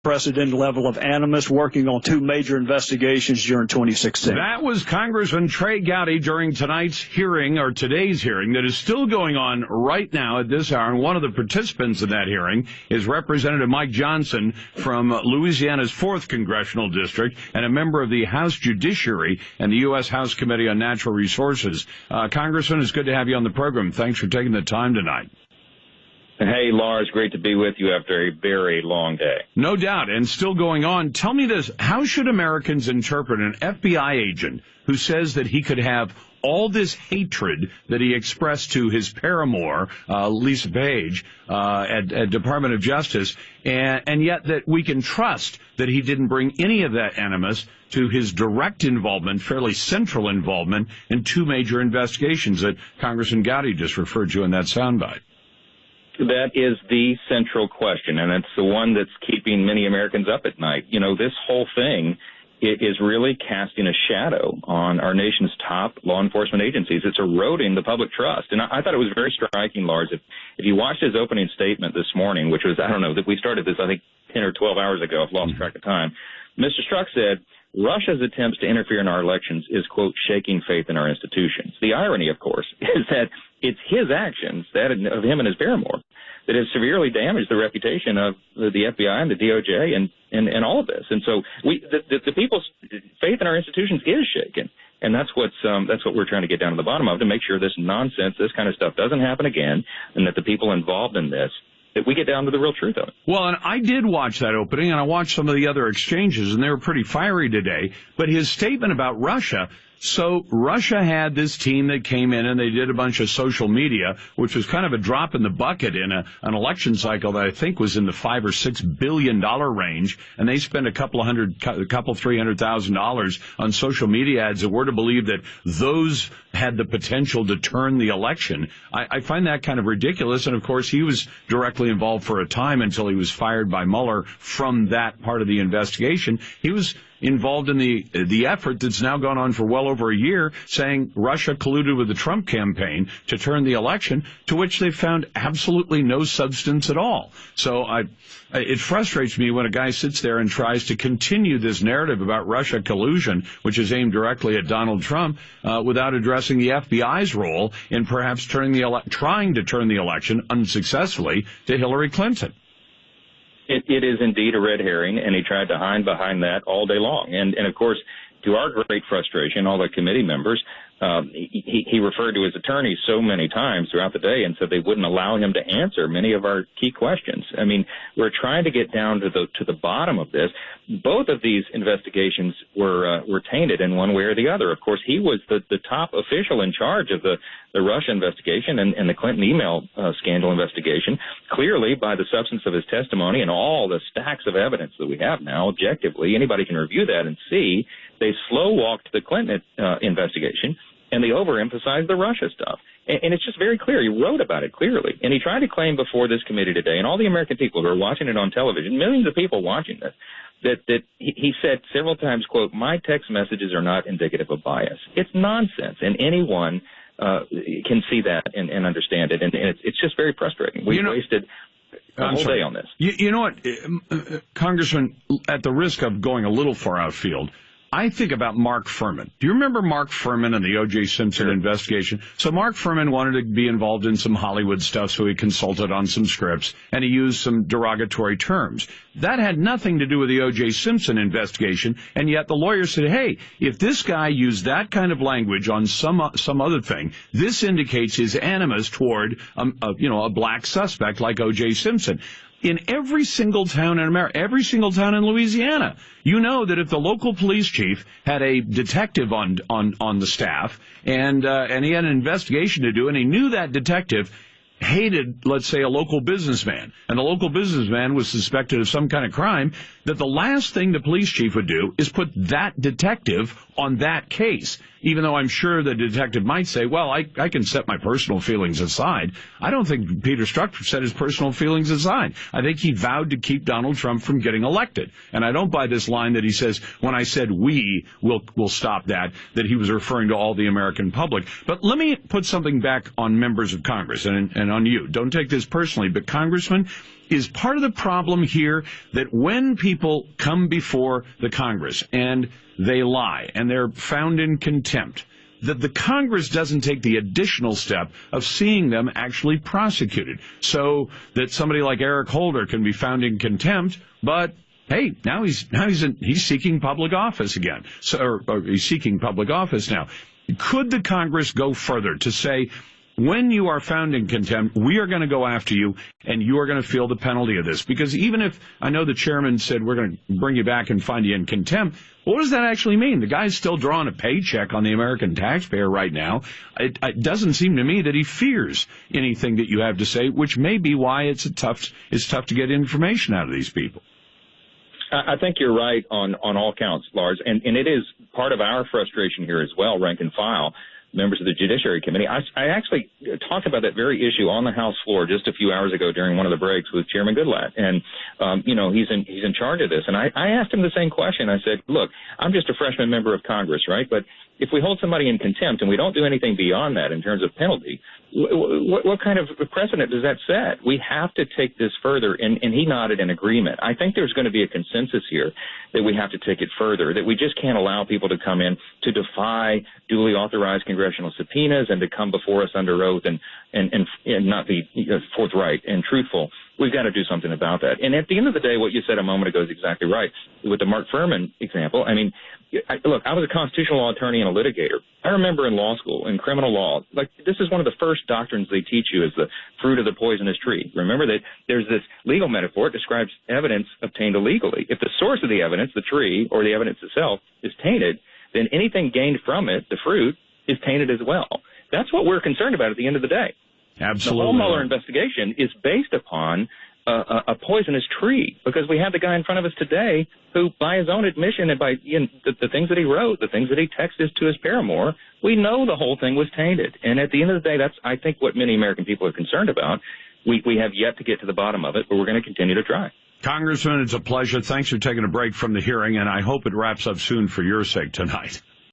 unprecedented level of animus working on two major investigations during 2016. That was Congressman Trey Gowdy during today's hearing that is still going on right now at this hour. And one of the participants in that hearing is Representative Mike Johnson from Louisiana's 4th Congressional District and a member of the House Judiciary and the U.S. House Committee on Natural Resources. Congressman, it's good to have you on the program. Thanks for taking the time tonight. Hey, Lars, great to be with you after a very long day. No doubt, and still going on. Tell me this, how should Americans interpret an FBI agent who says that he could have all this hatred that he expressed to his paramour, Lisa Page, at Department of Justice, and yet that we can trust that he didn't bring any of that animus to his direct involvement, fairly central involvement, in two major investigations that Congressman Gowdy just referred to in that soundbite? That is the central question, and it's the one that's keeping many Americans up at night. You know, this whole thing is really casting a shadow on our nation's top law enforcement agencies. It's eroding the public trust. And I thought it was very striking, Lars. If you watched his opening statement this morning, which was, I don't know, that we started this, I think, 10 or 12 hours ago. I've lost track of time. Mr. Strzok said, Russia's attempts to interfere in our elections is, quote, shaking faith in our institutions. The irony, of course, is that it's his actions, that of him and his paramour, that has severely damaged the reputation of the FBI and the DOJ and all of this. And so the people's faith in our institutions is shaken. And that's what we're trying to get down to the bottom of, to make sure this nonsense, this kind of stuff doesn't happen again, and that the people involved in this, that we get down to the real truth of it. Well, and I did watch that opening, and I watched some of the other exchanges, and they were pretty fiery today. But his statement about Russia, so Russia had this team that came in, and they did a bunch of social media, which was kind of a drop in the bucket in an election cycle that I think was in the $5 or $6 billion range, and they spent a couple $300,000 on social media ads that were to believe that those had the potential to turn the election. I find that kind of ridiculous, and of course he was directly involved for a time until he was fired by Mueller from that part of the investigation. He was involved in the effort that's now gone on for well over a year, saying Russia colluded with the Trump campaign to turn the election, to which they found absolutely no substance at all. So it frustrates me when a guy sits there and tries to continue this narrative about Russia collusion, which is aimed directly at Donald Trump, without addressing the FBI's role in perhaps trying to turn the election unsuccessfully to Hillary Clinton. It is indeed a red herring, and he tried to hide behind that all day long. And of course, to our great frustration, all the committee members, he referred to his attorneys so many times throughout the day and said they wouldn't allow him to answer many of our key questions. I mean, we're trying to get down to the bottom of this. Both of these investigations were tainted in one way or the other. Of course, he was the top official in charge of the Russia investigation and the Clinton email scandal investigation. Clearly, by the substance of his testimony and all the stacks of evidence that we have now, objectively, anybody can review that and see they slow-walked the Clinton investigation, and they overemphasized the Russia stuff. And it's just very clear. He wrote about it clearly. And he tried to claim before this committee today, and all the American people who are watching it on television, millions of people watching this, that he said several times, quote, my text messages are not indicative of bias. It's nonsense, and anyone can see that and understand it. And it's just very frustrating. We've wasted a whole day on this. You know what, Congressman, at the risk of going a little far outfield, I think about Mark Furman. Do you remember Mark Furman and the O.J. Simpson investigation? So Mark Furman wanted to be involved in some Hollywood stuff, so he consulted on some scripts, and he used some derogatory terms. That had nothing to do with the O.J. Simpson investigation, and yet the lawyer said, hey, if this guy used that kind of language on some other thing, this indicates his animus toward a black suspect like O.J. Simpson. In every single town in America, every single town in Louisiana, you know that if the local police chief had a detective on the staff and he had an investigation to do, and he knew that detective hated, let's say, a local businessman, and the local businessman was suspected of some kind of crime, that the last thing the police chief would do is put that detective on that case, even though I'm sure the detective might say, well, I can set my personal feelings aside. I don't think Peter Strzok set his personal feelings aside. I think he vowed to keep Donald Trump from getting elected. And I don't buy this line that he says, when I said we will stop that he was referring to all the American public. But let me put something back on members of Congress and on you. Don't take this personally, but Congressman, is part of the problem here that when people come before the Congress and they lie and they're found in contempt, that the Congress doesn't take the additional step of seeing them actually prosecuted, so that somebody like Eric Holder can be found in contempt, but hey, now he's seeking public office again, or he's seeking public office now. Could the Congress go further to say, when you are found in contempt, we are going to go after you, and you are going to feel the penalty of this? Because even if, I know the chairman said we're going to bring you back and find you in contempt, what does that actually mean? The guy's still drawing a paycheck on the American taxpayer right now. It doesn't seem to me that he fears anything that you have to say, which may be why it's tough to get information out of these people. I think you're right on all counts, Lars, and it is part of our frustration here as well, rank and file, members of the Judiciary Committee. I actually talked about that very issue on the House floor just a few hours ago during one of the breaks with Chairman Goodlatte, and he's in charge of this. And I asked him the same question. I said, look, I'm just a freshman member of Congress, right? But if we hold somebody in contempt and we don't do anything beyond that in terms of penalty, what kind of precedent does that set? We have to take this further, and he nodded in agreement. I think there's going to be a consensus here that we have to take it further, that we just can't allow people to come in to defy duly authorized congressional subpoenas and to come before us under oath and not be forthright and truthful. We've got to do something about that. And at the end of the day, what you said a moment ago is exactly right. With the Mark Furman example, I mean, look, I was a constitutional law attorney and a litigator. I remember in law school, in criminal law, like this is one of the first doctrines they teach you is the fruit of the poisonous tree. Remember that there's this legal metaphor. It describes evidence obtained illegally. If the source of the evidence, the tree or the evidence itself, is tainted, then anything gained from it, the fruit, is tainted as well. That's what we're concerned about at the end of the day. Absolutely. The whole Mueller investigation is based upon a poisonous tree, because we have the guy in front of us today who, by his own admission and by the things that he wrote, the things that he texted to his paramour, we know the whole thing was tainted. And at the end of the day, that's, I think, what many American people are concerned about. We have yet to get to the bottom of it, but we're going to continue to try. Congressman, it's a pleasure. Thanks for taking a break from the hearing, and I hope it wraps up soon for your sake tonight.